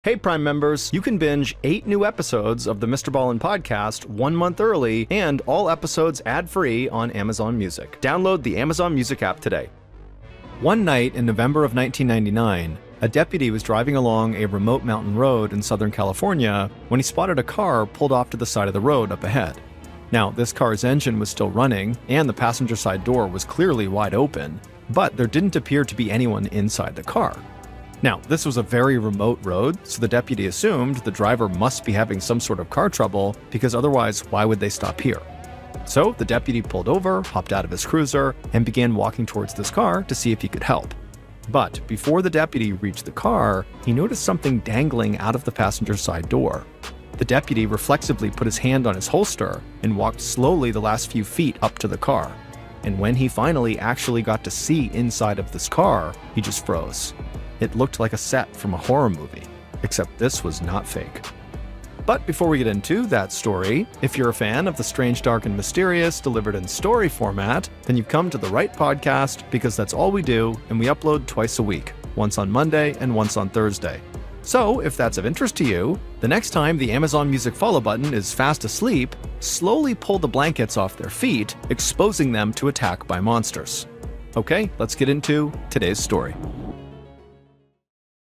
Hey Prime members, you can binge 8 new episodes of the MrBallen podcast 1 month early and all episodes ad-free on Amazon Music. Download the Amazon Music app today. One night in November of 1999, a deputy was driving along a remote mountain road in Southern California when he spotted a car pulled off to the side of the road up ahead. Now, this car's engine was still running and the passenger side door was clearly wide open, but there didn't appear to be anyone inside the car. Now, this was a very remote road, so the deputy assumed the driver must be having some sort of car trouble, because otherwise, why would they stop here? So the deputy pulled over, hopped out of his cruiser, and began walking towards this car to see if he could help. But before the deputy reached the car, he noticed something dangling out of the passenger side door. The deputy reflexively put his hand on his holster and walked slowly the last few feet up to the car. And when he finally actually got to see inside of this car, he just froze. It looked like a set from a horror movie, except this was not fake. But before we get into that story, if you're a fan of the strange, dark, and mysterious delivered in story format, then you've come to the right podcast, because that's all we do, and we upload twice a week, once on Monday and once on Thursday. So if that's of interest to you, the next time the Amazon Music follow button is fast asleep, slowly pull the blankets off their feet, exposing them to attack by monsters. Okay, let's get into today's story.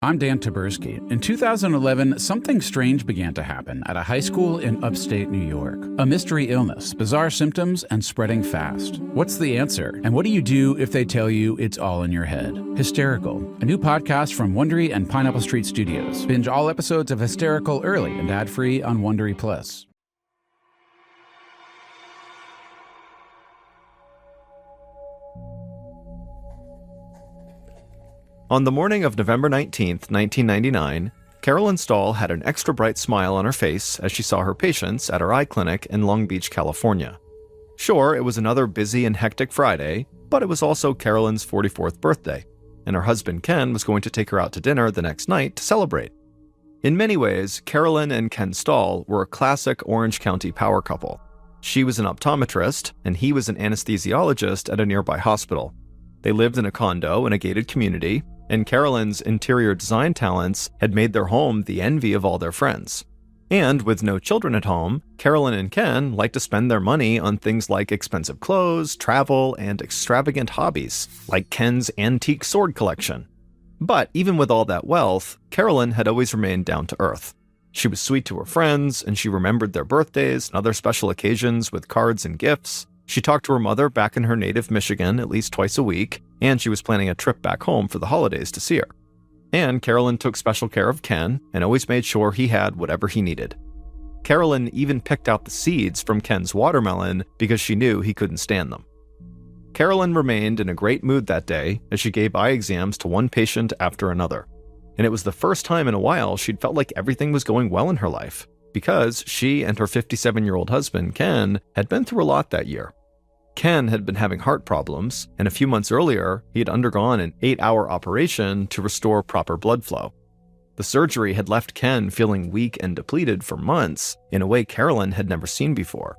I'm Dan Taberski. In 2011, something strange began to happen at a high school in upstate New York. A mystery illness, bizarre symptoms, and spreading fast. What's the answer? And what do you do if they tell you it's all in your head? Hysterical, a new podcast from Wondery and Pineapple Street Studios. Binge all episodes of Hysterical early and ad-free on Wondery Plus. On the morning of November 19th, 1999, Carolyn Stahl had an extra bright smile on her face as she saw her patients at her eye clinic in Long Beach, California. Sure, it was another busy and hectic Friday, but it was also Carolyn's 44th birthday, and her husband Ken was going to take her out to dinner the next night to celebrate. In many ways, Carolyn and Ken Stahl were a classic Orange County power couple. She was an optometrist, and he was an anesthesiologist at a nearby hospital. They lived in a condo in a gated community, and Carolyn's interior design talents had made their home the envy of all their friends. And with no children at home, Carolyn and Ken liked to spend their money on things like expensive clothes, travel, and extravagant hobbies, like Ken's antique sword collection. But even with all that wealth, Carolyn had always remained down to earth. She was sweet to her friends, and she remembered their birthdays and other special occasions with cards and gifts. She talked to her mother back in her native Michigan at least twice a week, and she was planning a trip back home for the holidays to see her. And Carolyn took special care of Ken and always made sure he had whatever he needed. Carolyn even picked out the seeds from Ken's watermelon because she knew he couldn't stand them. Carolyn remained in a great mood that day as she gave eye exams to one patient after another. And it was the first time in a while she'd felt like everything was going well in her life, because she and her 57-year-old husband, Ken, had been through a lot that year. Ken had been having heart problems, and a few months earlier, he had undergone an 8-hour operation to restore proper blood flow. The surgery had left Ken feeling weak and depleted for months in a way Carolyn had never seen before.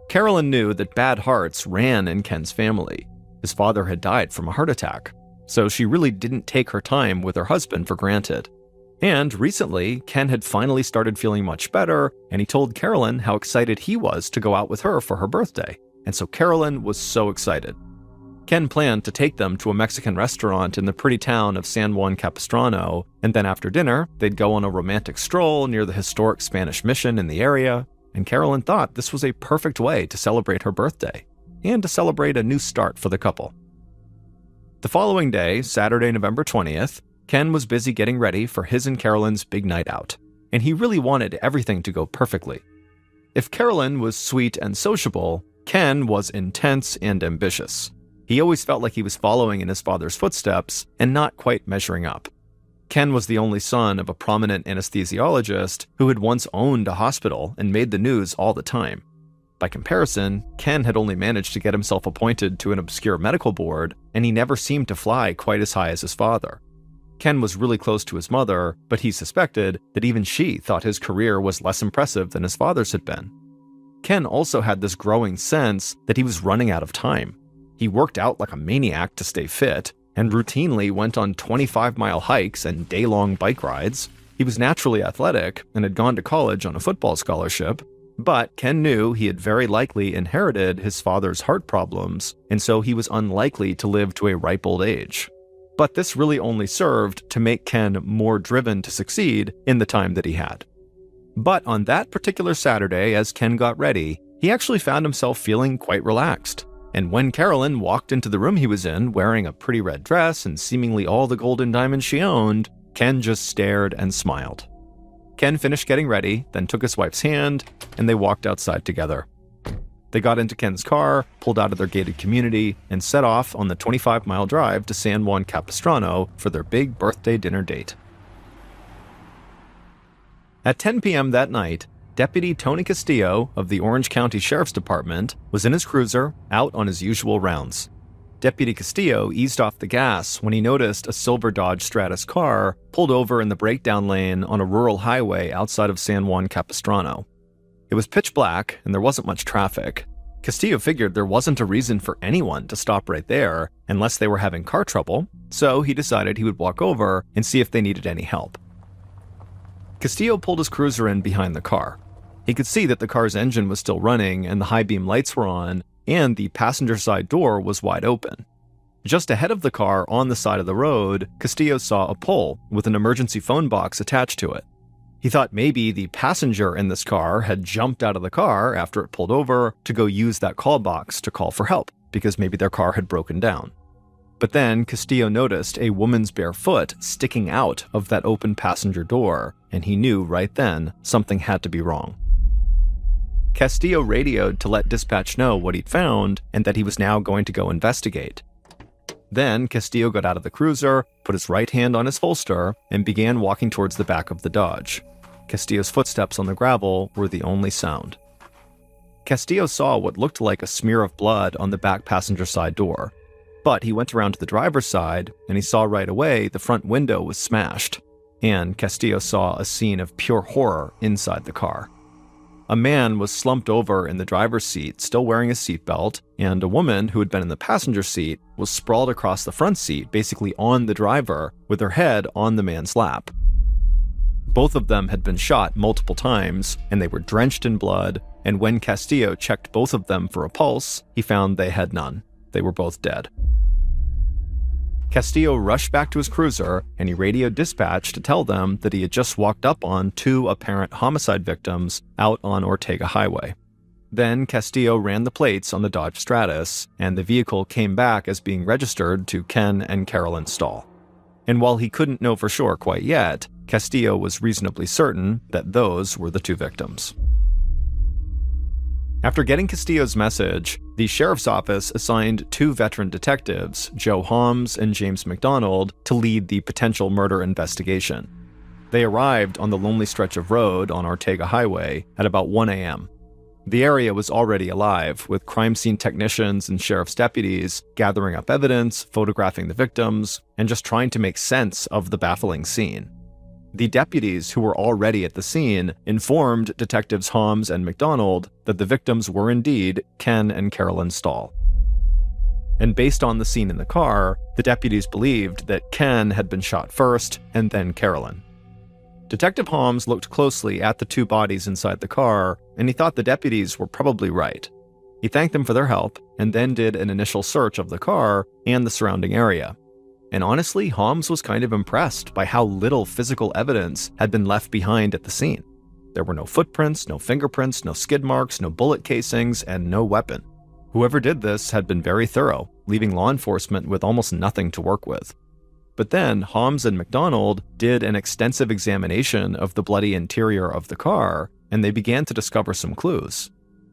Carolyn knew that bad hearts ran in Ken's family. His father had died from a heart attack, so she really didn't take her time with her husband for granted. And recently, Ken had finally started feeling much better, and he told Carolyn how excited he was to go out with her for her birthday. And so Carolyn was so excited. Ken planned to take them to a Mexican restaurant in the pretty town of San Juan Capistrano, and then after dinner, they'd go on a romantic stroll near the historic Spanish mission in the area, and Carolyn thought this was a perfect way to celebrate her birthday, and to celebrate a new start for the couple. The following day, Saturday, November 20th, Ken was busy getting ready for his and Carolyn's big night out, and he really wanted everything to go perfectly. If Carolyn was sweet and sociable, Ken was intense and ambitious. He always felt like he was following in his father's footsteps and not quite measuring up. Ken was the only son of a prominent anesthesiologist who had once owned a hospital and made the news all the time. By comparison, Ken had only managed to get himself appointed to an obscure medical board, and he never seemed to fly quite as high as his father. Ken was really close to his mother, but he suspected that even she thought his career was less impressive than his father's had been. Ken also had this growing sense that he was running out of time. He worked out like a maniac to stay fit, and routinely went on 25-mile hikes and day-long bike rides. He was naturally athletic and had gone to college on a football scholarship, but Ken knew he had very likely inherited his father's heart problems, and so he was unlikely to live to a ripe old age. But this really only served to make Ken more driven to succeed in the time that he had. But on that particular Saturday, as Ken got ready, he actually found himself feeling quite relaxed. And when Carolyn walked into the room he was in, wearing a pretty red dress and seemingly all the gold and diamonds she owned, Ken just stared and smiled. Ken finished getting ready, then took his wife's hand, and they walked outside together. They got into Ken's car, pulled out of their gated community, and set off on the 25-mile drive to San Juan Capistrano for their big birthday dinner date. At 10 p.m. that night, Deputy Tony Castillo of the Orange County Sheriff's Department was in his cruiser, out on his usual rounds. Deputy Castillo eased off the gas when he noticed a silver Dodge Stratus car pulled over in the breakdown lane on a rural highway outside of San Juan Capistrano. It was pitch black and there wasn't much traffic. Castillo figured there wasn't a reason for anyone to stop right there unless they were having car trouble, so he decided he would walk over and see if they needed any help. Castillo pulled his cruiser in behind the car. He could see that the car's engine was still running and the high beam lights were on, and the passenger side door was wide open. Just ahead of the car on the side of the road, Castillo saw a pole with an emergency phone box attached to it. He thought maybe the passenger in this car had jumped out of the car after it pulled over to go use that call box to call for help, because maybe their car had broken down. But then Castillo noticed a woman's bare foot sticking out of that open passenger door, and he knew right then something had to be wrong. Castillo radioed to let dispatch know what he'd found and that he was now going to go investigate. Then Castillo got out of the cruiser, put his right hand on his holster, and began walking towards the back of the Dodge. Castillo's footsteps on the gravel were the only sound. Castillo saw what looked like a smear of blood on the back passenger side door. But he went around to the driver's side, and he saw right away the front window was smashed. And Castillo saw a scene of pure horror inside the car. A man was slumped over in the driver's seat, still wearing a seatbelt, and a woman who had been in the passenger seat was sprawled across the front seat, basically on the driver, with her head on the man's lap. Both of them had been shot multiple times, and they were drenched in blood, and when Castillo checked both of them for a pulse, he found they had none. They were both dead. Castillo rushed back to his cruiser, and he radioed dispatch to tell them that he had just walked up on 2 apparent homicide victims out on Ortega Highway. Then Castillo ran the plates on the Dodge Stratus, and the vehicle came back as being registered to Ken and Carolyn Stahl. And while he couldn't know for sure quite yet, Castillo was reasonably certain that those were the 2 victims. After getting Castillo's message, the sheriff's office assigned 2 veteran detectives, Joe Holmes and James McDonald, to lead the potential murder investigation. They arrived on the lonely stretch of road on Ortega Highway at about 1 a.m. The area was already alive, with crime scene technicians and sheriff's deputies gathering up evidence, photographing the victims, and just trying to make sense of the baffling scene. The deputies who were already at the scene informed Detectives Holmes and McDonald that the victims were indeed Ken and Carolyn Stahl. And based on the scene in the car, the deputies believed that Ken had been shot first and then Carolyn. Detective Holmes looked closely at the 2 bodies inside the car, and he thought the deputies were probably right. He thanked them for their help and then did an initial search of the car and the surrounding area. And honestly, Holmes was kind of impressed by how little physical evidence had been left behind at the scene. There were no footprints, no fingerprints, no skid marks, no bullet casings, and no weapon. Whoever did this had been very thorough, leaving law enforcement with almost nothing to work with. But then Holmes and McDonald did an extensive examination of the bloody interior of the car, and they began to discover some clues.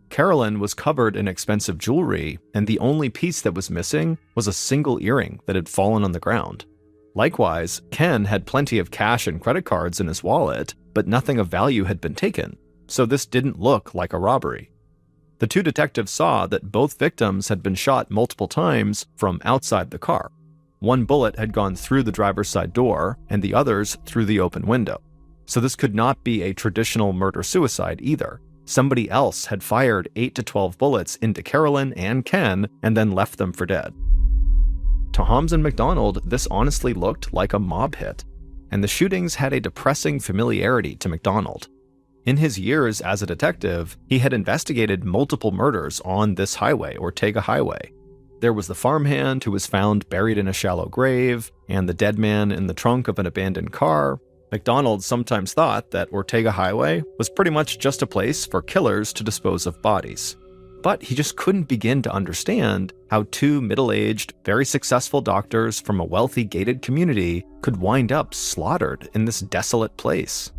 Carolyn was covered in expensive jewelry, and the only piece that was missing was a single earring that had fallen on the ground. Likewise, Ken had plenty of cash and credit cards in his wallet, but nothing of value had been taken, so this didn't look like a robbery. The 2 detectives saw that both victims had been shot multiple times from outside the car. 1 bullet had gone through the driver's side door, and the others through the open window. So this could not be a traditional murder-suicide either. Somebody else had fired 8 to 12 bullets into Carolyn and Ken and then left them for dead. To Holmes and McDonald, this honestly looked like a mob hit. and the shootings had a depressing familiarity to McDonald. In his years as a detective, he had investigated multiple murders on this highway, Ortega Highway. There was the farmhand who was found buried in a shallow grave, and the dead man in the trunk of an abandoned car. McDonald sometimes thought that Ortega Highway was pretty much just a place for killers to dispose of bodies. But he just couldn't begin to understand how two middle-aged, very successful doctors from a wealthy gated community could wind up slaughtered in this desolate place.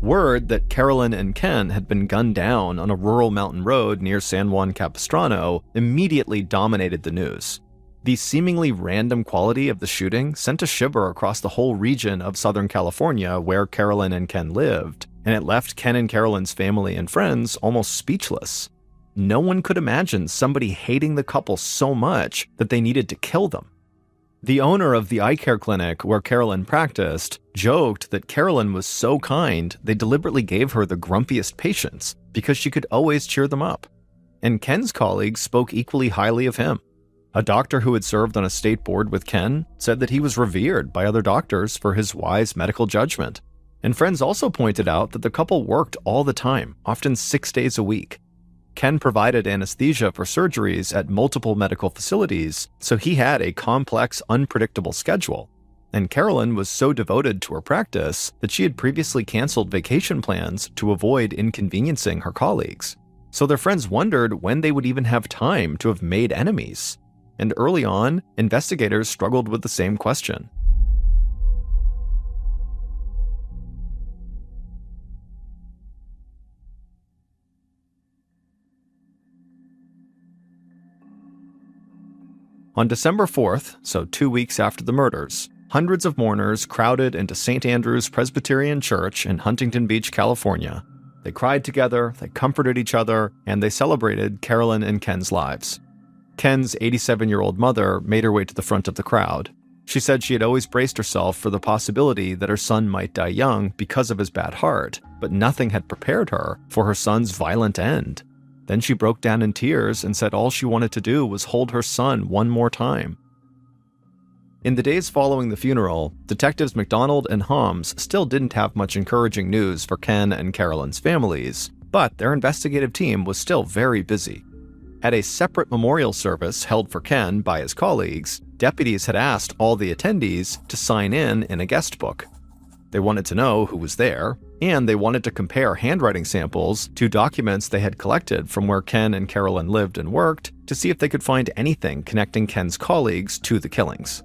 Word that Carolyn and Ken had been gunned down on a rural mountain road near San Juan Capistrano immediately dominated the news. The seemingly random quality of the shooting sent a shiver across the whole region of Southern California where Carolyn and Ken lived, and it left Ken and Carolyn's family and friends almost speechless. No one could imagine somebody hating the couple so much that they needed to kill them. The owner of the eye care clinic where Carolyn practiced joked that Carolyn was so kind they deliberately gave her the grumpiest patients because she could always cheer them up. And Ken's colleagues spoke equally highly of him. A doctor who had served on a state board with Ken said that he was revered by other doctors for his wise medical judgment. And friends also pointed out that the couple worked all the time, often 6 days a week. Ken provided anesthesia for surgeries at multiple medical facilities, so he had a complex, unpredictable schedule. And Carolyn was so devoted to her practice that she had previously canceled vacation plans to avoid inconveniencing her colleagues. So their friends wondered when they would even have time to have made enemies. And early on, investigators struggled with the same question. On December 4th, so 2 weeks after the murders, hundreds of mourners crowded into St. Andrew's Presbyterian Church in Huntington Beach, California. They cried together, they comforted each other, and they celebrated Carolyn and Ken's lives. Ken's 87-year-old mother made her way to the front of the crowd. She said she had always braced herself for the possibility that her son might die young because of his bad heart, but nothing had prepared her for her son's violent end. Then she broke down in tears and said all she wanted to do was hold her son one more time. In the days following the funeral, Detectives McDonald and Holmes still didn't have much encouraging news for Ken and Carolyn's families, but their investigative team was still very busy. At a separate memorial service held for Ken by his colleagues, deputies had asked all the attendees to sign in a guest book. They wanted to know who was there, and they wanted to compare handwriting samples to documents they had collected from where Ken and Carolyn lived and worked to see if they could find anything connecting Ken's colleagues to the killings.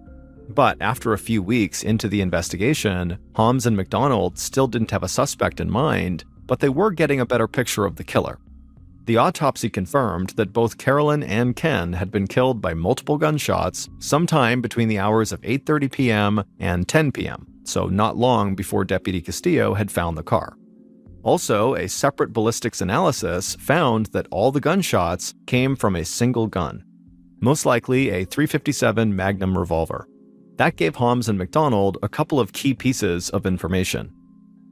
But after a few weeks into the investigation, Holmes and McDonald still didn't have a suspect in mind, but they were getting a better picture of the killer. The autopsy confirmed that both Carolyn and Ken had been killed by multiple gunshots sometime between the hours of 8:30 p.m. and 10 p.m., so not long before Deputy Castillo had found the car. Also, a separate ballistics analysis found that all the gunshots came from a single gun, most likely a .357 Magnum revolver. That gave Holmes and McDonald a couple of key pieces of information.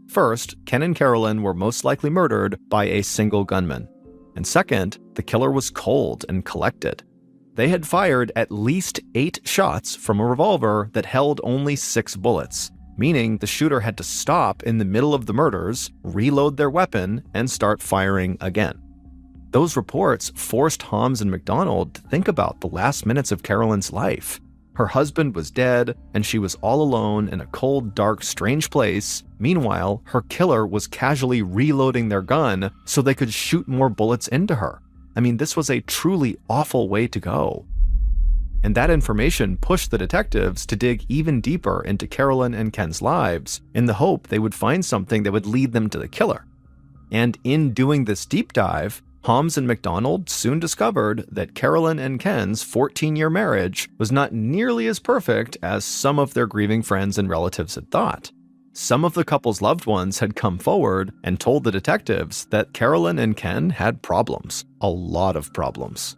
First, Ken and Carolyn were most likely murdered by a single gunman. And second, the killer was cold and collected. They had fired at least 8 shots from a revolver that held only 6 bullets, meaning the shooter had to stop in the middle of the murders, reload their weapon, and start firing again. Those reports forced Holmes and McDonald to think about the last minutes of Carolyn's life. Her husband was dead, and she was all alone in a cold, dark, strange place. Meanwhile, her killer was casually reloading their gun so they could shoot more bullets into her. I mean, this was a truly awful way to go. And that information pushed the detectives to dig even deeper into Carolyn and Ken's lives in the hope they would find something that would lead them to the killer. And in doing this deep dive, Holmes and McDonald soon discovered that Carolyn and Ken's 14-year marriage was not nearly as perfect as some of their grieving friends and relatives had thought. Some of the couple's loved ones had come forward and told the detectives that Carolyn and Ken had problems, a lot of problems.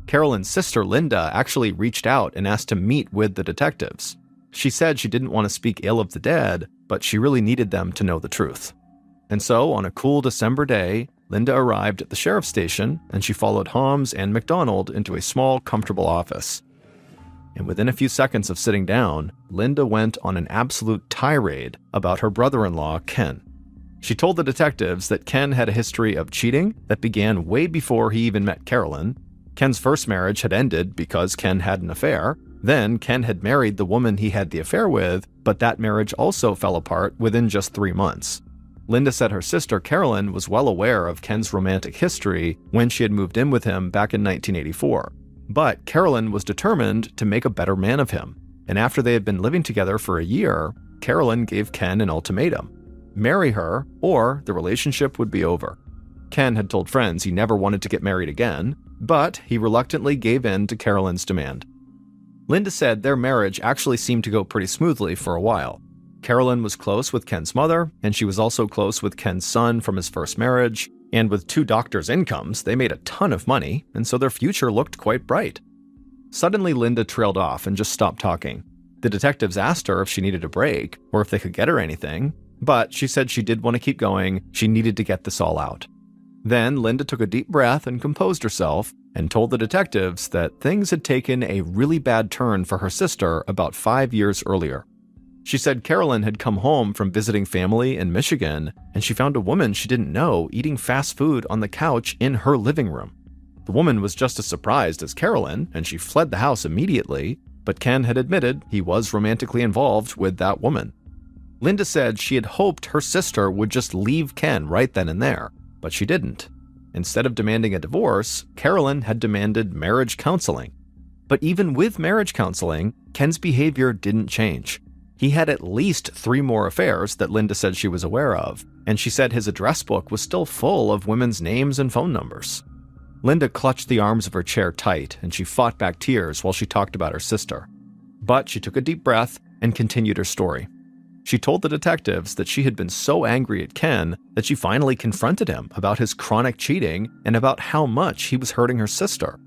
Carolyn's sister Linda actually reached out and asked to meet with the detectives. She said she didn't want to speak ill of the dead, but she really needed them to know the truth. And so, on a cool December day, Linda arrived at the sheriff's station, and she followed Holmes and McDonald into a small, comfortable office. and within a few seconds of sitting down, Linda went on an absolute tirade about her brother-in-law, Ken. She told the detectives that Ken had a history of cheating that began way before he even met Carolyn. Ken's first marriage had ended because Ken had an affair. Then Ken had married the woman he had the affair with, but that marriage also fell apart within just 3 months. Linda said her sister Carolyn was well aware of Ken's romantic history when she had moved in with him back in 1984. But Carolyn was determined to make a better man of him. And after they had been living together for a year, Carolyn gave Ken an ultimatum: marry her, or the relationship would be over. Ken had told friends he never wanted to get married again, but he reluctantly gave in to Carolyn's demand. Linda said their marriage actually seemed to go pretty smoothly for a while. Carolyn was close with Ken's mother, and she was also close with Ken's son from his first marriage, and with 2 doctors' incomes, they made a ton of money, and so their future looked quite bright. Suddenly, Linda trailed off and just stopped talking. The detectives asked her if she needed a break, or if they could get her anything, but she said she did want to keep going. She needed to get this all out. Then Linda took a deep breath and composed herself and told the detectives that things had taken a really bad turn for her sister about 5 years earlier. She said Carolyn had come home from visiting family in Michigan, and she found a woman she didn't know eating fast food on the couch in her living room. The woman was just as surprised as Carolyn, and she fled the house immediately, but Ken had admitted he was romantically involved with that woman. Linda said she had hoped her sister would just leave Ken right then and there, but she didn't. Instead of demanding a divorce, Carolyn had demanded marriage counseling. But even with marriage counseling, Ken's behavior didn't change. He had at least 3 more affairs that Linda said she was aware of, and she said his address book was still full of women's names and phone numbers. Linda clutched the arms of her chair tight, and she fought back tears while she talked about her sister. But she took a deep breath and continued her story. She told the detectives that she had been so angry at Ken that she finally confronted him about his chronic cheating and about how much he was hurting her sister.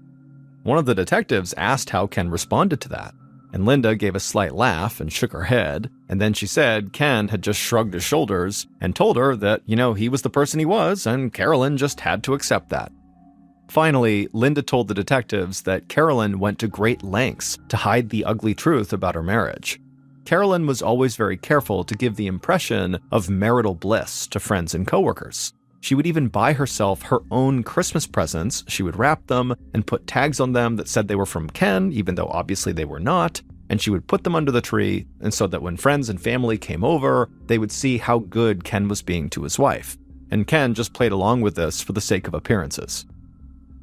One of the detectives asked how Ken responded to that, and Linda gave a slight laugh and shook her head, and then she said Ken had just shrugged his shoulders and told her that, he was the person he was, and Carolyn just had to accept that. Finally, Linda told the detectives that Carolyn went to great lengths to hide the ugly truth about her marriage. Carolyn was always very careful to give the impression of marital bliss to friends and coworkers. She would even buy herself her own Christmas presents. She would wrap them and put tags on them that said they were from Ken, even though obviously they were not, and she would put them under the tree, and so that when friends and family came over, they would see how good Ken was being to his wife. And Ken just played along with this for the sake of appearances.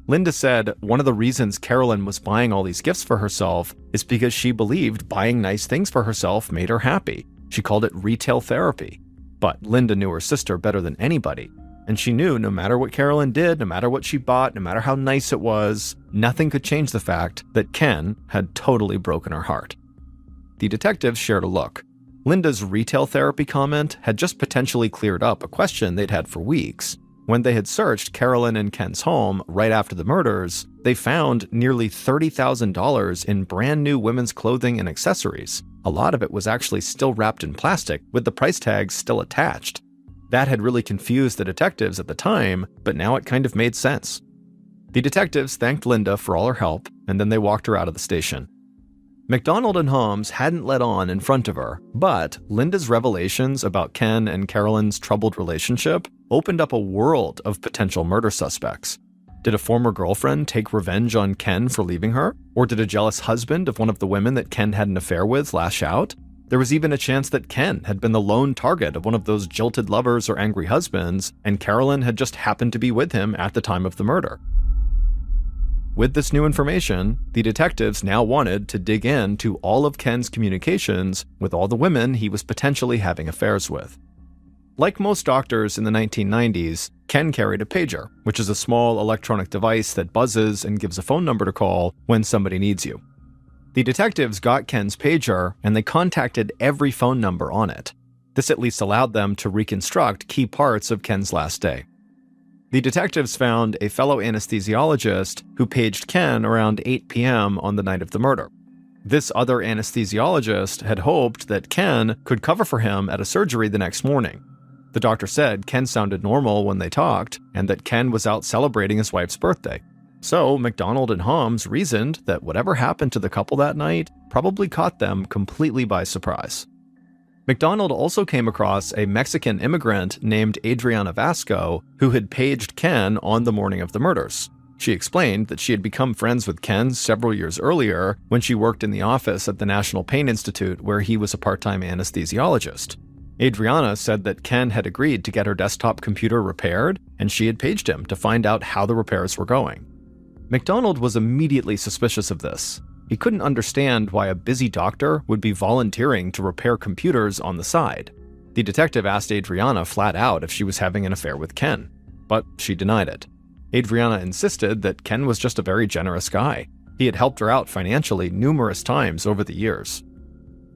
Linda said one of the reasons Carolyn was buying all these gifts for herself is because she believed buying nice things for herself made her happy. She called it retail therapy. But Linda knew her sister better than anybody, and she knew no matter what Carolyn did, no matter what she bought, no matter how nice it was, nothing could change the fact that Ken had totally broken her heart. The detectives shared a look. Linda's retail therapy comment had just potentially cleared up a question they'd had for weeks. When they had searched Carolyn and Ken's home right after the murders, they found nearly $30,000 in brand new women's clothing and accessories. A lot of it was actually still wrapped in plastic, with the price tags still attached. That had really confused the detectives at the time, but now it kind of made sense. The detectives thanked Linda for all her help, and then they walked her out of the station. McDonald and Holmes hadn't let on in front of her, but Linda's revelations about Ken and Carolyn's troubled relationship opened up a world of potential murder suspects. Did a former girlfriend take revenge on Ken for leaving her? Or did a jealous husband of one of the women that Ken had an affair with lash out? There was even a chance that Ken had been the lone target of one of those jilted lovers or angry husbands, and Carolyn had just happened to be with him at the time of the murder. With this new information, the detectives now wanted to dig into all of Ken's communications with all the women he was potentially having affairs with. Like most doctors in the 1990s, Ken carried a pager, which is a small electronic device that buzzes and gives a phone number to call when somebody needs you. The detectives got Ken's pager, and they contacted every phone number on it. This at least allowed them to reconstruct key parts of Ken's last day. The detectives found a fellow anesthesiologist who paged Ken around 8 p.m. on the night of the murder. This other anesthesiologist had hoped that Ken could cover for him at a surgery the next morning. The doctor said Ken sounded normal when they talked, and that Ken was out celebrating his wife's birthday. So McDonald and Holmes reasoned that whatever happened to the couple that night probably caught them completely by surprise. McDonald also came across a Mexican immigrant named Adriana Vasco who had paged Ken on the morning of the murders. She explained that she had become friends with Ken several years earlier when she worked in the office at the National Pain Institute where he was a part-time anesthesiologist. Adriana said that Ken had agreed to get her desktop computer repaired, and she had paged him to find out how the repairs were going. McDonald was immediately suspicious of this. He couldn't understand why a busy doctor would be volunteering to repair computers on the side. The detective asked Adriana flat out if she was having an affair with Ken, but she denied it. Adriana insisted that Ken was just a very generous guy. He had helped her out financially numerous times over the years.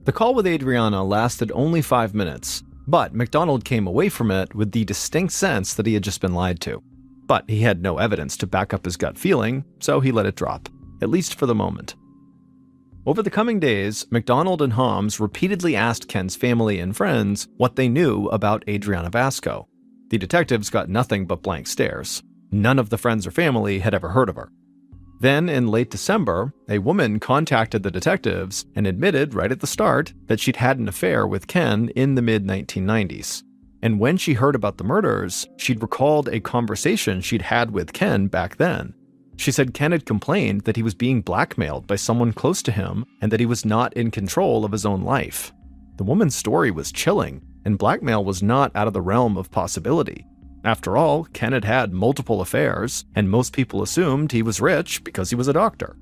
The call with Adriana lasted only 5 minutes, but McDonald came away from it with the distinct sense that he had just been lied to. But he had no evidence to back up his gut feeling, so he let it drop, at least for the moment. Over the coming days, McDonald and Holmes repeatedly asked Ken's family and friends what they knew about Adriana Vasco. The detectives got nothing but blank stares. None of the friends or family had ever heard of her. Then, in late December, a woman contacted the detectives and admitted right at the start that she'd had an affair with Ken in the mid-1990s. And when she heard about the murders, she'd recalled a conversation she'd had with Ken back then. She said Ken had complained that he was being blackmailed by someone close to him and that he was not in control of his own life. The woman's story was chilling, and blackmail was not out of the realm of possibility. After all, Ken had had multiple affairs, and most people assumed he was rich because he was a doctor.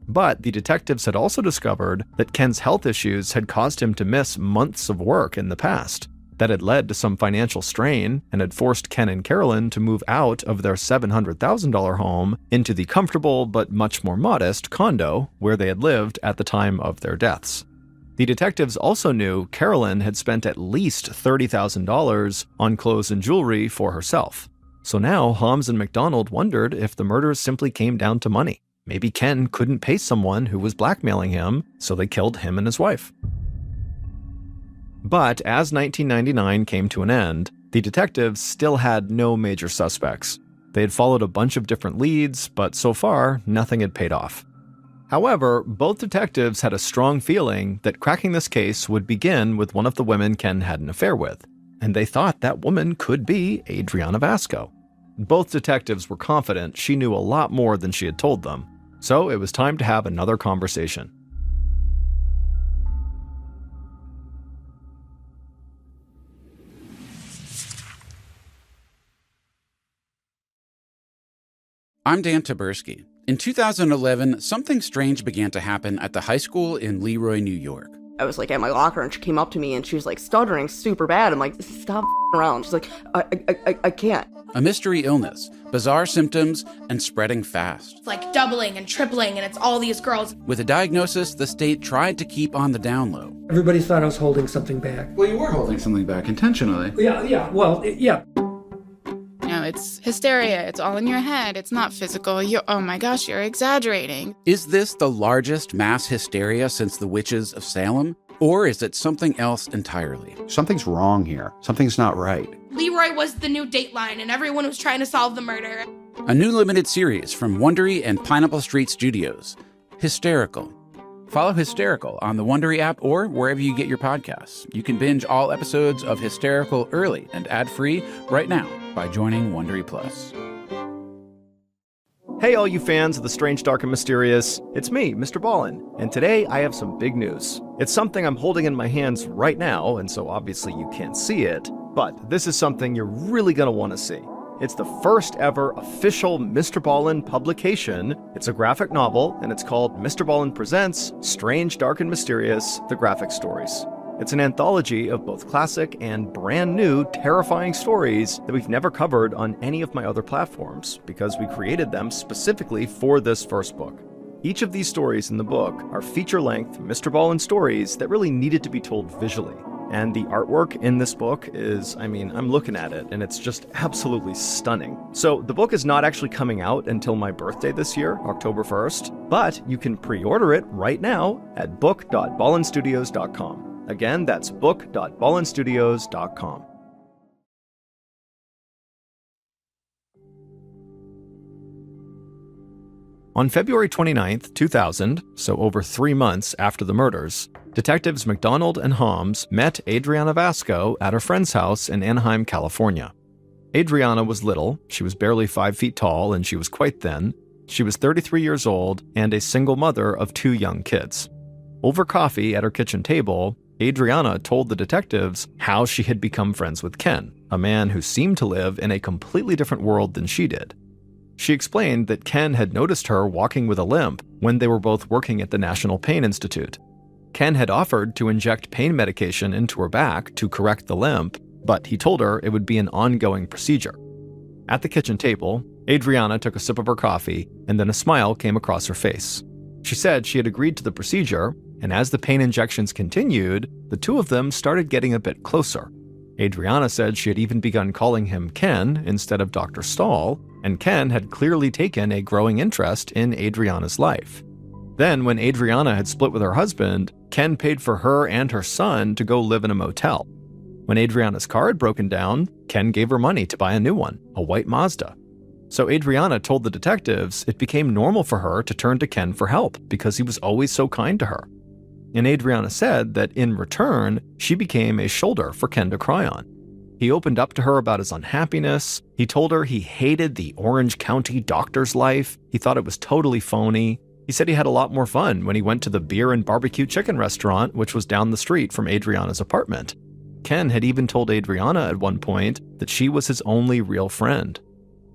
But the detectives had also discovered that Ken's health issues had caused him to miss months of work in the past. That had led to some financial strain and had forced Ken and Carolyn to move out of their $700,000 home into the comfortable but much more modest condo where they had lived at the time of their deaths. The detectives also knew Carolyn had spent at least $30,000 on clothes and jewelry for herself. So now Holmes and McDonald wondered if the murders simply came down to money. Maybe Ken couldn't pay someone who was blackmailing him, so they killed him and his wife. But as 1999 came to an end, the detectives still had no major suspects. They had followed a bunch of different leads, but so far, nothing had paid off. However, both detectives had a strong feeling that cracking this case would begin with one of the women Ken had an affair with, and they thought that woman could be Adriana Vasco. Both detectives were confident she knew a lot more than she had told them, so it was time to have another conversation. I'm Dan Taberski. In 2011, something strange began to happen at the high school in Leroy, New York. I was like at my locker and she came up to me and she was like stuttering super bad. I'm like, stop around. She's like, I can't. A mystery illness, bizarre symptoms, and spreading fast. It's like doubling and tripling, and it's all these girls. With a diagnosis the state tried to keep on the down low. Everybody thought I was holding something back. Well, you were holding something back intentionally. Yeah. No, it's hysteria. It's all in your head. It's not physical. Oh my gosh, you're exaggerating. Is this the largest mass hysteria since the witches of Salem? Or is it something else entirely? Something's wrong here. Something's not right. Leroy was the new Dateline, and everyone was trying to solve the murder. A new limited series from Wondery and Pineapple Street Studios. Hysterical. Follow Hysterical on the Wondery app or wherever you get your podcasts. You can binge all episodes of Hysterical early and ad-free right now by joining Wondery Plus. Hey all you fans of the strange, dark, and mysterious, it's me, MrBallen, and today I have some big news. It's something I'm holding in my hands right now, and so obviously you can't see it, but this is something you're really gonna want to see. It's the first ever official MrBallen publication. It's a graphic novel, and it's called MrBallen Presents Strange, Dark, and Mysterious, The Graphic Stories. It's an anthology of both classic and brand new terrifying stories that we've never covered on any of my other platforms, because we created them specifically for this first book. Each of these stories in the book are feature-length MrBallen stories that really needed to be told visually. And the artwork in this book is, I'm looking at it, and it's just absolutely stunning. So the book is not actually coming out until my birthday this year, October 1st, but you can pre-order it right now at book.ballenstudios.com. Again, that's book.ballenstudios.com. On February 29, 2000, so over 3 months after the murders, detectives McDonald and Holmes met Adriana Vasco at her friend's house in Anaheim, California. Adriana was little, she was barely 5 feet tall, and she was quite thin. She was 33 years old and a single mother of 2 young kids. Over coffee at her kitchen table, Adriana told the detectives how she had become friends with Ken, a man who seemed to live in a completely different world than she did. She explained that Ken had noticed her walking with a limp when they were both working at the National Pain Institute. Ken had offered to inject pain medication into her back to correct the limp, but he told her it would be an ongoing procedure. At the kitchen table, Adriana took a sip of her coffee, and then a smile came across her face. She said she had agreed to the procedure, and as the pain injections continued, the two of them started getting a bit closer. Adriana said she had even begun calling him Ken instead of Dr. Stahl, and Ken had clearly taken a growing interest in Adriana's life. Then, when Adriana had split with her husband, Ken paid for her and her son to go live in a motel. When Adriana's car had broken down, Ken gave her money to buy a new one, a white Mazda. So Adriana told the detectives it became normal for her to turn to Ken for help because he was always so kind to her. And Adriana said that in return, she became a shoulder for Ken to cry on. He opened up to her about his unhappiness. He told her he hated the Orange County doctor's life. He thought it was totally phony. He said he had a lot more fun when he went to the beer and barbecue chicken restaurant, which was down the street from Adriana's apartment. Ken had even told Adriana at one point that she was his only real friend.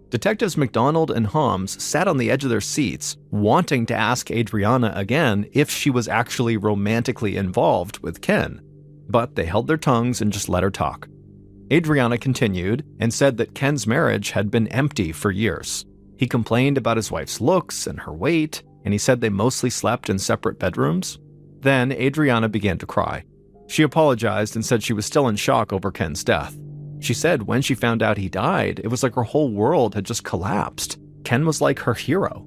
Detectives McDonald and Holmes sat on the edge of their seats, wanting to ask Adriana again if she was actually romantically involved with Ken, but they held their tongues and just let her talk. Adriana continued and said that Ken's marriage had been empty for years. He complained about his wife's looks and her weight, and he said they mostly slept in separate bedrooms. Then Adriana began to cry. She apologized and said she was still in shock over Ken's death. She said when she found out he died, it was like her whole world had just collapsed. Ken was like her hero.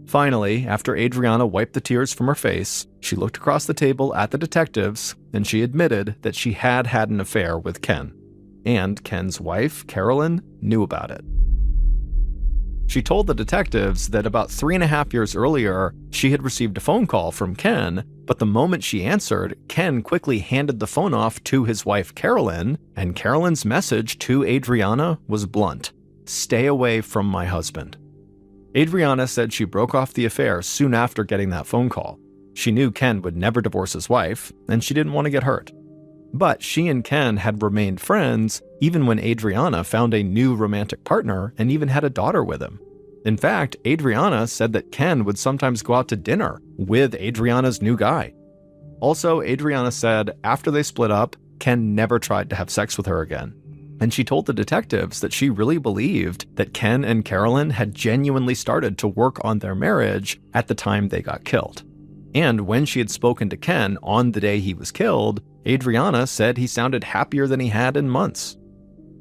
Finally, after Adriana wiped the tears from her face, she looked across the table at the detectives and she admitted that she had had an affair with Ken. And Ken's wife, Carolyn, knew about it. She told the detectives that about 3.5 years earlier, she had received a phone call from Ken, but the moment she answered, Ken quickly handed the phone off to his wife, Carolyn, and Carolyn's message to Adriana was blunt: "Stay away from my husband." Adriana said she broke off the affair soon after getting that phone call. She knew Ken would never divorce his wife, and she didn't want to get hurt. But she and Ken had remained friends even when Adriana found a new romantic partner and even had a daughter with him. In fact, Adriana said that Ken would sometimes go out to dinner with Adriana's new guy. Also, Adriana said after they split up, Ken never tried to have sex with her again. And she told the detectives that she really believed that Ken and Carolyn had genuinely started to work on their marriage at the time they got killed. And when she had spoken to Ken on the day he was killed, Adriana said he sounded happier than he had in months.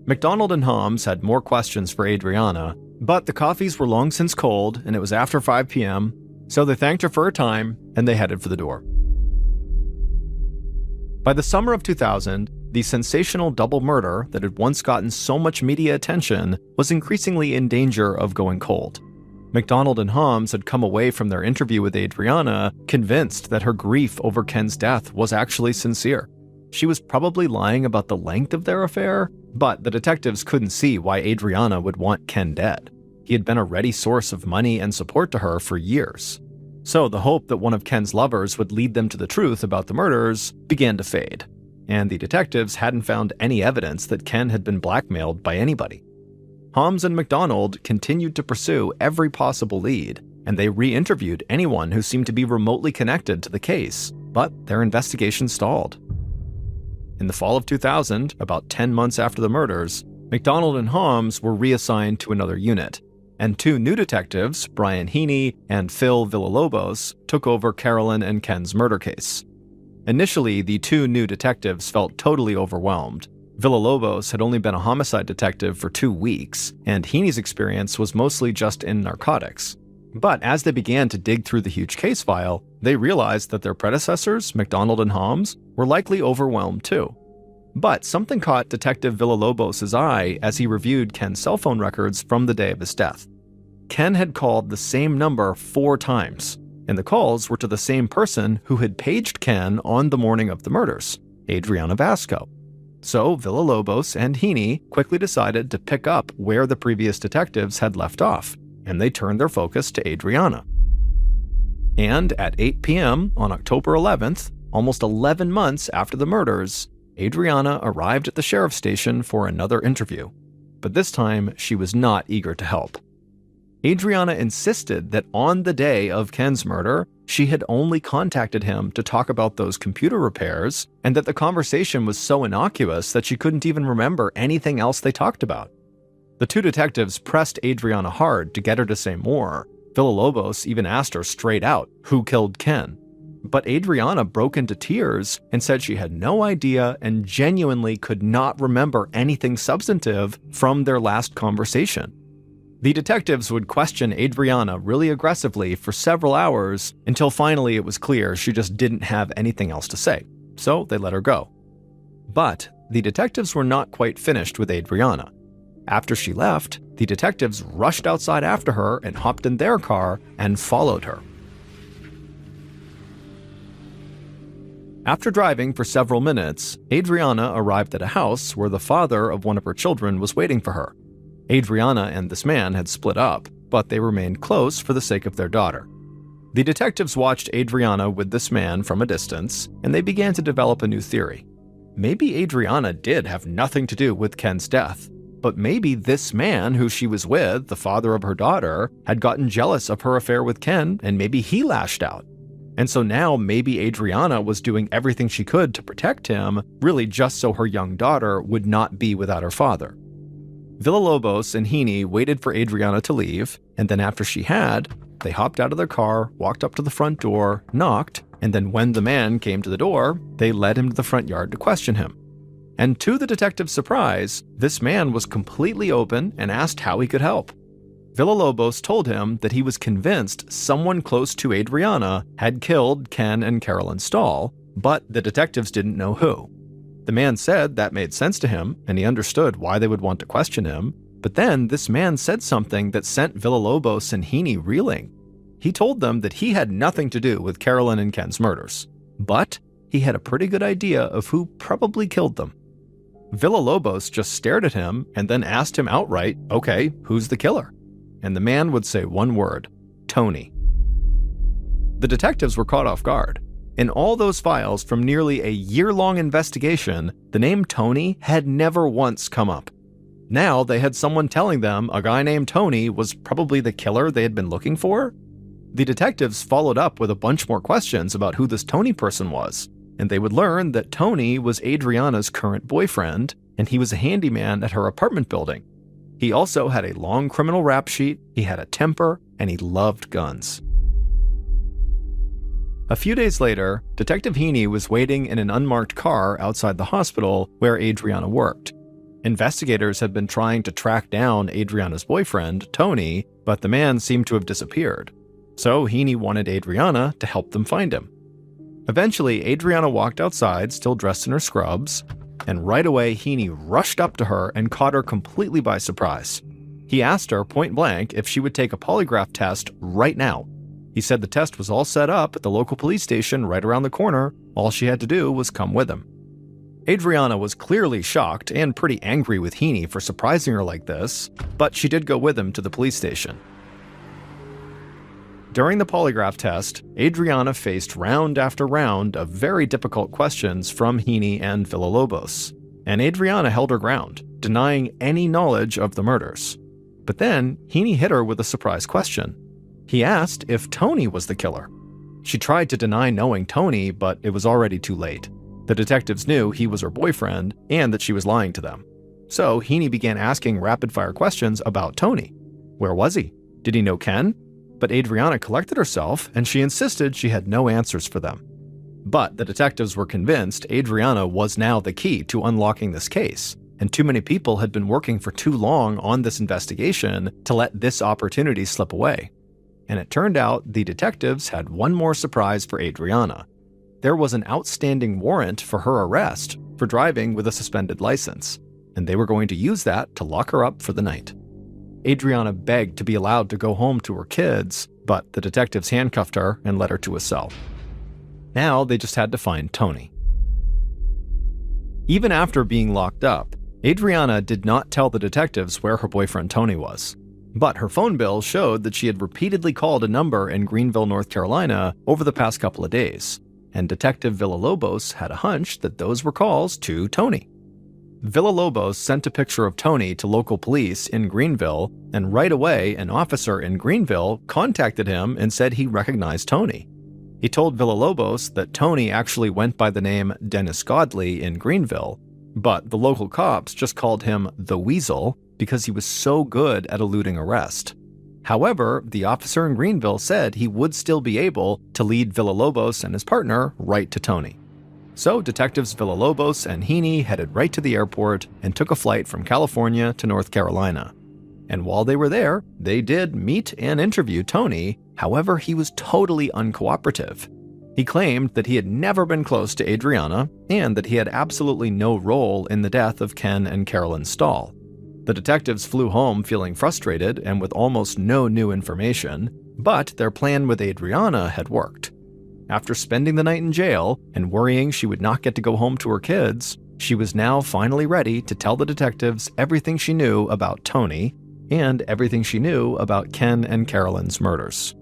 McDonald and Holmes had more questions for Adriana, but the coffees were long since cold and it was after 5 p.m., so they thanked her for her time and they headed for the door. By the summer of 2000, the sensational double murder that had once gotten so much media attention was increasingly in danger of going cold. McDonald and Holmes had come away from their interview with Adriana convinced that her grief over Ken's death was actually sincere. She was probably lying about the length of their affair, but the detectives couldn't see why Adriana would want Ken dead. He had been a ready source of money and support to her for years. So the hope that one of Ken's lovers would lead them to the truth about the murders began to fade, and the detectives hadn't found any evidence that Ken had been blackmailed by anybody. Holmes and McDonald continued to pursue every possible lead, and they re-interviewed anyone who seemed to be remotely connected to the case, but their investigation stalled. In the fall of 2000, about 10 months after the murders, McDonald and Holmes were reassigned to another unit, and 2 new detectives, Brian Heaney and Phil Villalobos, took over Carolyn and Ken's murder case. Initially, the 2 new detectives felt totally overwhelmed. Villalobos had only been a homicide detective for 2 weeks, and Heaney's experience was mostly just in narcotics. But as they began to dig through the huge case file, they realized that their predecessors, McDonald and Holmes, were likely overwhelmed too. But something caught Detective Villalobos' eye as he reviewed Ken's cell phone records from the day of his death. Ken had called the same number 4 times, and the calls were to the same person who had paged Ken on the morning of the murders, Adriana Vasco. So Villalobos and Heaney quickly decided to pick up where the previous detectives had left off, and they turned their focus to Adriana. And at 8 p.m. on October 11th, almost 11 months after the murders, Adriana arrived at the sheriff's station for another interview. But this time, she was not eager to help. Adriana insisted that on the day of Ken's murder, she had only contacted him to talk about those computer repairs, and that the conversation was so innocuous that she couldn't even remember anything else they talked about. The 2 detectives pressed Adriana hard to get her to say more. Villalobos even asked her straight out who killed Ken. But Adriana broke into tears and said she had no idea and genuinely could not remember anything substantive from their last conversation. The detectives would question Adriana really aggressively for several hours until finally it was clear she just didn't have anything else to say, so they let her go. But the detectives were not quite finished with Adriana. After she left, the detectives rushed outside after her and hopped in their car and followed her. After driving for several minutes, Adriana arrived at a house where the father of one of her children was waiting for her. Adriana and this man had split up, but they remained close for the sake of their daughter. The detectives watched Adriana with this man from a distance, and they began to develop a new theory. Maybe Adriana did have nothing to do with Ken's death, but maybe this man who she was with, the father of her daughter, had gotten jealous of her affair with Ken, and maybe he lashed out. And so now maybe Adriana was doing everything she could to protect him, really just so her young daughter would not be without her father. Villalobos and Heaney waited for Adriana to leave, and then after she had, they hopped out of their car, walked up to the front door, knocked, and then when the man came to the door, they led him to the front yard to question him. And to the detective's surprise, this man was completely open and asked how he could help. Villalobos told him that he was convinced someone close to Adriana had killed Ken and Carolyn Stahl, but the detectives didn't know who. The man said that made sense to him, and he understood why they would want to question him, but then this man said something that sent Villalobos and Heaney reeling. He told them that he had nothing to do with Carolyn and Ken's murders, but he had a pretty good idea of who probably killed them. Villalobos just stared at him and then asked him outright, okay, who's the killer? And the man would say one word, Tony. The detectives were caught off guard. In all those files from nearly a year-long investigation, the name Tony had never once come up. Now they had someone telling them a guy named Tony was probably the killer they had been looking for. The detectives followed up with a bunch more questions about who this Tony person was, and they would learn that Tony was Adriana's current boyfriend, and he was a handyman at her apartment building. He also had a long criminal rap sheet, he had a temper, and he loved guns. A few days later, Detective Heaney was waiting in an unmarked car outside the hospital where Adriana worked. Investigators had been trying to track down Adriana's boyfriend, Tony, but the man seemed to have disappeared. So Heaney wanted Adriana to help them find him. Eventually, Adriana walked outside, still dressed in her scrubs, and right away Heaney rushed up to her and caught her completely by surprise. He asked her point blank if she would take a polygraph test right now. He said the test was all set up at the local police station right around the corner. All she had to do was come with him. Adriana was clearly shocked and pretty angry with Heaney for surprising her like this, but she did go with him to the police station. During the polygraph test, Adriana faced round after round of very difficult questions from Heaney and Villalobos, and Adriana held her ground, denying any knowledge of the murders. But then, Heaney hit her with a surprise question. He asked if Tony was the killer. She tried to deny knowing Tony, but it was already too late. The detectives knew he was her boyfriend and that she was lying to them. So Heaney began asking rapid-fire questions about Tony. Where was he? Did he know Ken? But Adriana collected herself, and she insisted she had no answers for them. But the detectives were convinced Adriana was now the key to unlocking this case, and too many people had been working for too long on this investigation to let this opportunity slip away. And it turned out the detectives had one more surprise for Adriana. There was an outstanding warrant for her arrest for driving with a suspended license, and they were going to use that to lock her up for the night. Adriana begged to be allowed to go home to her kids, but the detectives handcuffed her and led her to a cell. Now they just had to find Tony. Even after being locked up, Adriana did not tell the detectives where her boyfriend Tony was. But her phone bill showed that she had repeatedly called a number in Greenville, North Carolina over the past couple of days, and Detective Villalobos had a hunch that those were calls to Tony. Villalobos sent a picture of Tony to local police in Greenville, and right away an officer in Greenville contacted him and said he recognized Tony. He told Villalobos that Tony actually went by the name Dennis Godley in Greenville, but the local cops just called him the Weasel because he was so good at eluding arrest. However, the officer in Greenville said he would still be able to lead Villalobos and his partner right to Tony. So Detectives Villalobos and Heaney headed right to the airport and took a flight from California to North Carolina. And while they were there, they did meet and interview Tony. However, he was totally uncooperative. He claimed that he had never been close to Adriana and that he had absolutely no role in the death of Ken and Carolyn Stahl. The detectives flew home feeling frustrated and with almost no new information, but their plan with Adriana had worked. After spending the night in jail and worrying she would not get to go home to her kids, she was now finally ready to tell the detectives everything she knew about Tony and everything she knew about Ken and Carolyn's murders.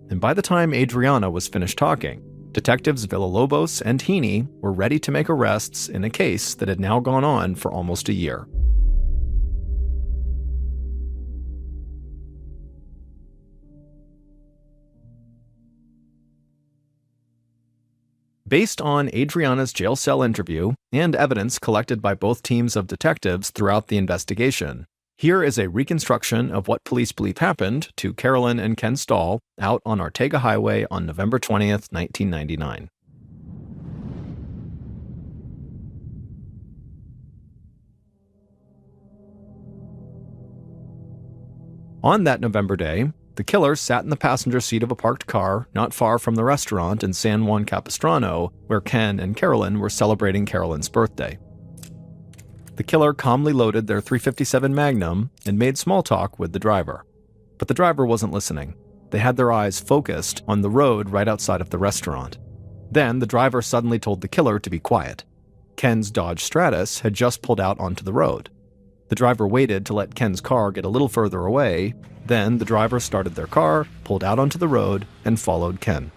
And by the time Adriana was finished talking, Detectives Villalobos and Heaney were ready to make arrests in a case that had now gone on for almost a year. Based on Adriana's jail cell interview and evidence collected by both teams of detectives throughout the investigation, here is a reconstruction of what police believe happened to Carolyn and Ken Stahl out on Ortega Highway on November 20th, 1999. On that November day, the killer sat in the passenger seat of a parked car not far from the restaurant in San Juan Capistrano, where Ken and Carolyn were celebrating Carolyn's birthday. The killer calmly loaded their .357 Magnum and made small talk with the driver. But the driver wasn't listening. They had their eyes focused on the road right outside of the restaurant. Then the driver suddenly told the killer to be quiet. Ken's Dodge Stratus had just pulled out onto the road. The driver waited to let Ken's car get a little further away. Then the driver started their car, pulled out onto the road, and followed Ken.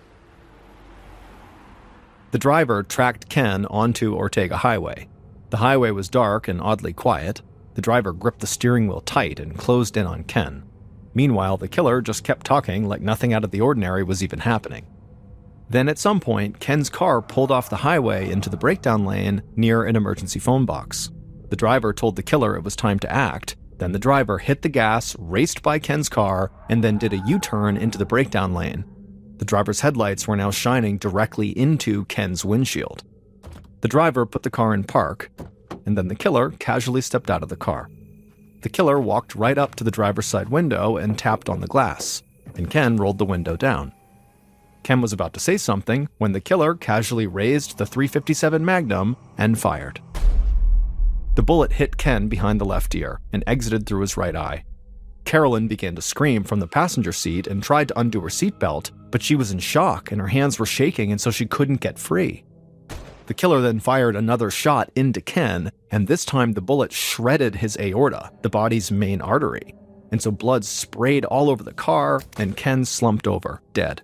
The driver tracked Ken onto Ortega Highway. The highway was dark and oddly quiet. The driver gripped the steering wheel tight and closed in on Ken. Meanwhile, the killer just kept talking like nothing out of the ordinary was even happening. Then at some point, Ken's car pulled off the highway into the breakdown lane near an emergency phone box. The driver told the killer it was time to act. Then the driver hit the gas, raced by Ken's car, and then did a U-turn into the breakdown lane. The driver's headlights were now shining directly into Ken's windshield. The driver put the car in park, and then the killer casually stepped out of the car. The killer walked right up to the driver's side window and tapped on the glass, and Ken rolled the window down. Ken was about to say something when the killer casually raised the .357 Magnum and fired. The bullet hit Ken behind the left ear and exited through his right eye. Carolyn began to scream from the passenger seat and tried to undo her seatbelt, but she was in shock and her hands were shaking and so she couldn't get free. The killer then fired another shot into Ken, and this time the bullet shredded his aorta, the body's main artery, and so blood sprayed all over the car and Ken slumped over, dead.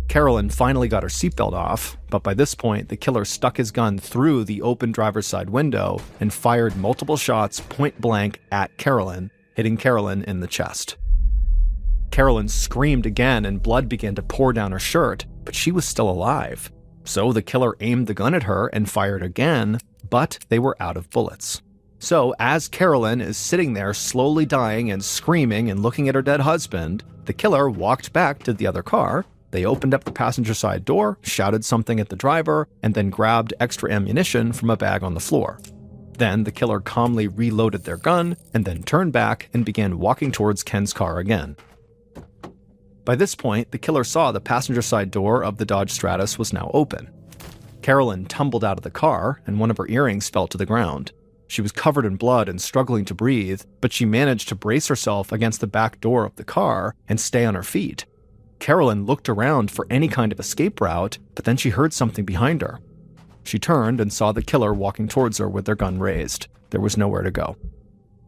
Carolyn finally got her seatbelt off, but by this point, the killer stuck his gun through the open driver's side window and fired multiple shots point blank at Carolyn, hitting Carolyn in the chest. Carolyn screamed again and blood began to pour down her shirt, but she was still alive. So the killer aimed the gun at her and fired again, but they were out of bullets. So as Carolyn is sitting there slowly dying and screaming and looking at her dead husband, the killer walked back to the other car. They opened up the passenger side door, shouted something at the driver, and then grabbed extra ammunition from a bag on the floor. Then the killer calmly reloaded their gun and then turned back and began walking towards Ken's car again. By this point, the killer saw the passenger side door of the Dodge Stratus was now open. Carolyn tumbled out of the car and one of her earrings fell to the ground. She was covered in blood and struggling to breathe, but she managed to brace herself against the back door of the car and stay on her feet. Carolyn looked around for any kind of escape route, but then she heard something behind her. She turned and saw the killer walking towards her with their gun raised. There was nowhere to go.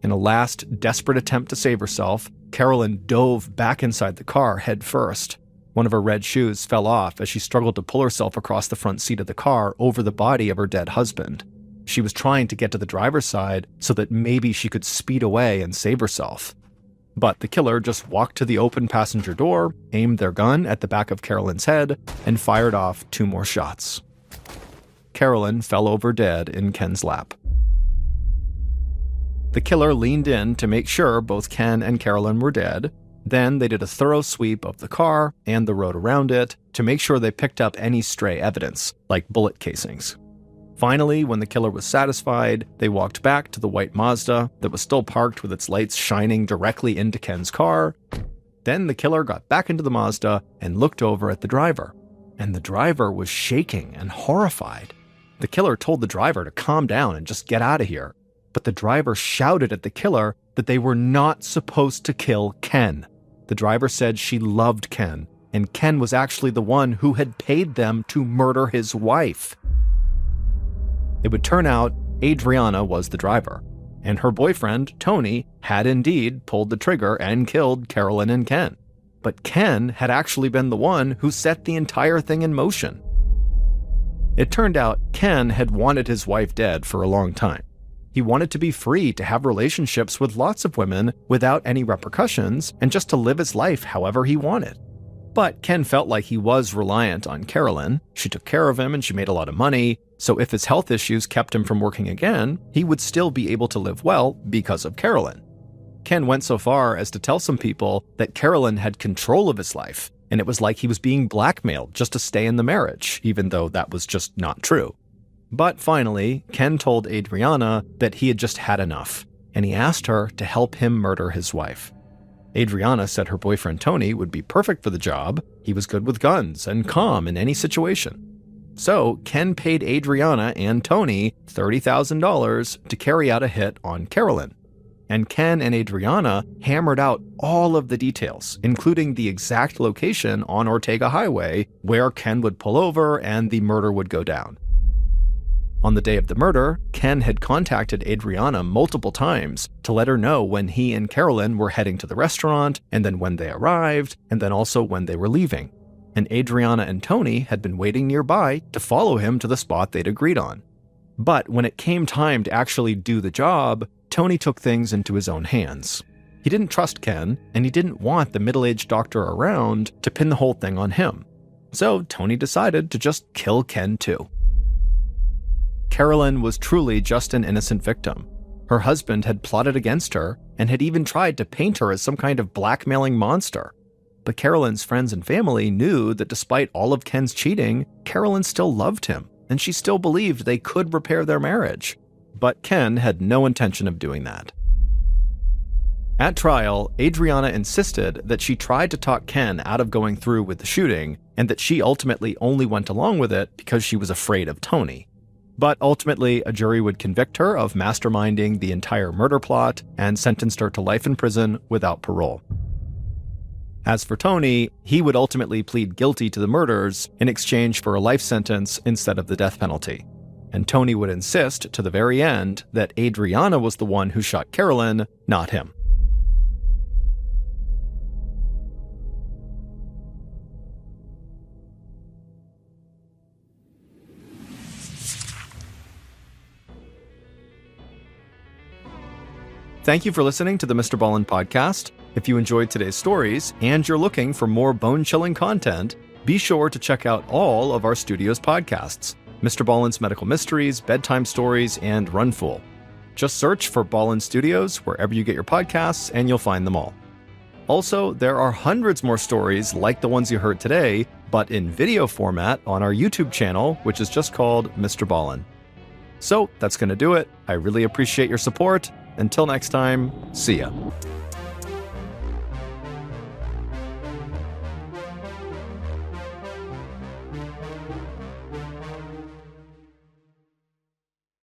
In a last, desperate attempt to save herself, Carolyn dove back inside the car head first. One of her red shoes fell off as she struggled to pull herself across the front seat of the car over the body of her dead husband. She was trying to get to the driver's side so that maybe she could speed away and save herself. But the killer just walked to the open passenger door, aimed their gun at the back of Carolyn's head, and fired off 2 more shots. Carolyn fell over dead in Ken's lap. The killer leaned in to make sure both Ken and Carolyn were dead. Then they did a thorough sweep of the car and the road around it to make sure they picked up any stray evidence, like bullet casings. Finally, when the killer was satisfied, they walked back to the white Mazda that was still parked with its lights shining directly into Ken's car. Then the killer got back into the Mazda and looked over at the driver. And the driver was shaking and horrified. The killer told the driver to calm down and just get out of here. But the driver shouted at the killer that they were not supposed to kill Ken. The driver said she loved Ken, and Ken was actually the one who had paid them to murder his wife. It would turn out Adriana was the driver, and her boyfriend, Tony, had indeed pulled the trigger and killed Carolyn and Ken. But Ken had actually been the one who set the entire thing in motion. It turned out Ken had wanted his wife dead for a long time. He wanted to be free to have relationships with lots of women without any repercussions and just to live his life however he wanted. But Ken felt like he was reliant on Carolyn. She took care of him and she made a lot of money, so if his health issues kept him from working again, he would still be able to live well because of Carolyn. Ken went so far as to tell some people that Carolyn had control of his life, and it was like he was being blackmailed just to stay in the marriage, even though that was just not true. But finally, Ken told Adriana that he had just had enough, and he asked her to help him murder his wife. Adriana said her boyfriend Tony would be perfect for the job. He was good with guns and calm in any situation. So Ken paid Adriana and Tony $30,000 to carry out a hit on Carolyn. And Ken and Adriana hammered out all of the details, including the exact location on Ortega Highway where Ken would pull over and the murder would go down. On the day of the murder, Ken had contacted Adriana multiple times to let her know when he and Carolyn were heading to the restaurant, and then when they arrived, and then also when they were leaving. And Adriana and Tony had been waiting nearby to follow him to the spot they'd agreed on. But when it came time to actually do the job, Tony took things into his own hands. He didn't trust Ken, and he didn't want the middle-aged doctor around to pin the whole thing on him. So Tony decided to just kill Ken too. Carolyn was truly just an innocent victim. Her husband had plotted against her and had even tried to paint her as some kind of blackmailing monster. But Carolyn's friends and family knew that despite all of Ken's cheating, Carolyn still loved him, and she still believed they could repair their marriage. But Ken had no intention of doing that. At trial, Adriana insisted that she tried to talk Ken out of going through with the shooting, and that she ultimately only went along with it because she was afraid of Tony. But ultimately, a jury would convict her of masterminding the entire murder plot and sentenced her to life in prison without parole. As for Tony, he would ultimately plead guilty to the murders in exchange for a life sentence instead of the death penalty. And Tony would insist to the very end that Adriana was the one who shot Carolyn, not him. Thank you for listening to the MrBallen podcast. If you enjoyed today's stories and you're looking for more bone-chilling content, be sure to check out all of our studio's podcasts: MrBallen's Medical Mysteries, Bedtime Stories, and Runful. Just search for Ballen Studios wherever you get your podcasts and you'll find them all. Also, there are hundreds more stories like the ones you heard today, but in video format on our YouTube channel, which is just called MrBallen. So that's going to do it. I really appreciate your support. Until next time, see ya.